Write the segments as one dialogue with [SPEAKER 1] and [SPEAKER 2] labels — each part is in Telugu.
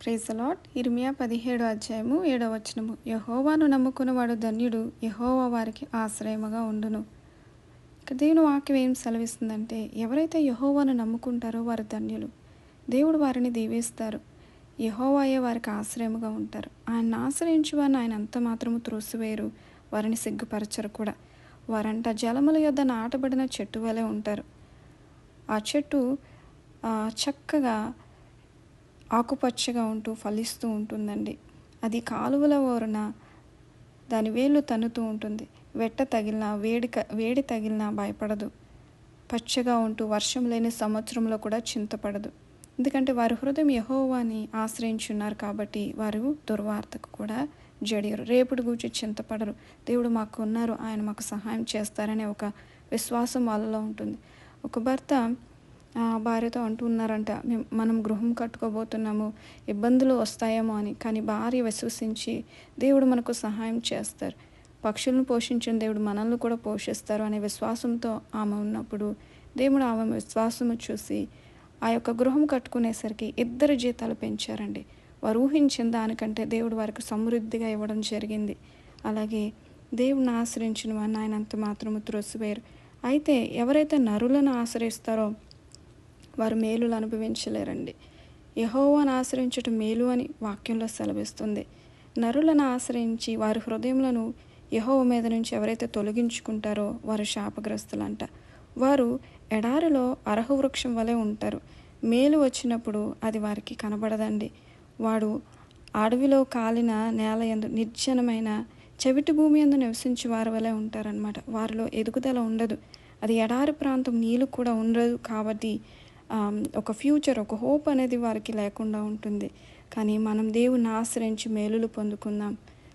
[SPEAKER 1] Praise the lord. ఇర్మియా 17 అధ్యాయము 7వ వచనము. యెహోవాను నమ్ముకున్నవాడు ధన్యుడు, యెహోవా వారికి ఆశ్రయముగా ఉండును. ఇక దేవుని వాక్యం ఏం సెలవిస్తుందంటే, ఎవరైతే యెహోవాను నమ్ముకుంటారో వారు ధన్యులు. దేవుడు వారిని దీవిస్తారు. యెహోవాయే వారికి ఆశ్రయముగా ఉంటారు. ఆయన్ని ఆశ్రయించు వారిని ఆయన అంత మాత్రము త్రోసివేయరు, వారిని సిగ్గుపరచరు కూడా. వారంట జలముల యొద్ద నాటబడిన చెట్టు వలె ఉంటారు. ఆ చెట్టు చక్కగా ఆకుపచ్చగా ఉంటూ ఫలిస్తూ ఉంటుందండి. అది కాలువల ఓరన దాని వేళ్ళు తన్నుతూ ఉంటుంది. వెట్ట తగిలినా వేడి తగిలినా భయపడదు. పచ్చగా ఉంటూ వర్షం లేని సంవత్సరంలో కూడా చింతపడదు. ఎందుకంటే వారి హృదయం యెహోవాని ఆశ్రయించున్నారు కాబట్టి వారు దుర్వార్తకు కూడా జడియరు. రేపుడు గూర్చి చింతపడరు. దేవుడు మాకు ఉన్నారు, ఆయన మాకు సహాయం చేస్తారనే ఒక విశ్వాసం వాళ్ళలో ఉంటుంది. ఒక భర్త భార్యతో అంటున్నారంట, మనం గృహం కట్టుకోబోతున్నాము, ఇబ్బందులు వస్తాయేమో అని. కానీ భార్య విశ్వసించి దేవుడు మనకు సహాయం చేస్తారు, పక్షులను పోషించిన దేవుడు మనల్ని కూడా పోషిస్తారు అనే విశ్వాసంతో ఆమె ఉన్నప్పుడు దేవుడు ఆమె విశ్వాసము చూసి ఆ యొక్క గృహం కట్టుకునేసరికి 2 జీతాలు పెంచారండి. వారు ఊహించిన దానికంటే దేవుడు వారికి సమృద్ధిగా ఇవ్వడం జరిగింది. అలాగే దేవుడిని ఆశ్రయించిన వారిని ఆయన అంత మాత్రము త్రోసివేయరు. అయితే ఎవరైతే నరులను ఆశ్రయిస్తారో వారు మేలులు అనుభవించలేరండి. యెహోవాను ఆశ్రయించుట మేలు అని వాక్యంలో సెలవిస్తుంది. నరులను ఆశ్రయించి వారి హృదయములను యెహోవా మీద నుంచి ఎవరైతే తొలగించుకుంటారో వారు శాపగ్రస్తులంట. వారు ఎడారిలో అరహ వృక్షం వలె ఉంటారు. మేలు వచ్చినప్పుడు అది వారికి కనబడదండి. వాడు అడవిలో కాలిన నేల యందు నిర్జనమైన చెవిటి భూమి యందు నివసించి వారి వలె ఉంటారనమాట. వారిలో ఎదుగుదల ఉండదు. అది ఎడారి ప్రాంతం, నీళ్ళు కూడా ఉండదు కాబట్టి ఒక ఫ్యూచర్, ఒక హోప్ అనేది వారికి లేకుండా ఉంటుంది. కానీ మనం దేవుని ఆశ్రయించి మేలులు పొందుకుందాం.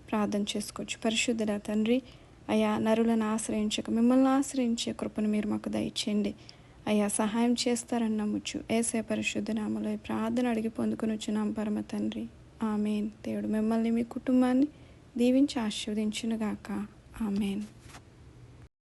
[SPEAKER 1] ప్రార్థన చేసుకోవచ్చు. పరిశుద్ధుడా తండ్రి, అయ్యా నరులను ఆశ్రయించక మిమ్మల్ని ఆశ్రయించే కృపను మీరు మాకు దయచేయండి. అయ్యా సహాయం చేస్తారని నమ్ముచ్చు. యేసయ్య పరిశుద్ధ నామములో ప్రార్థన అడిగి పొందుకొనుచున్నాం పరమ తండ్రి, ఆమేన్. దేవుడు మిమ్మల్ని మీ కుటుంబాన్ని దీవించి ఆశీర్వదించునుగాక. ఆమేన్.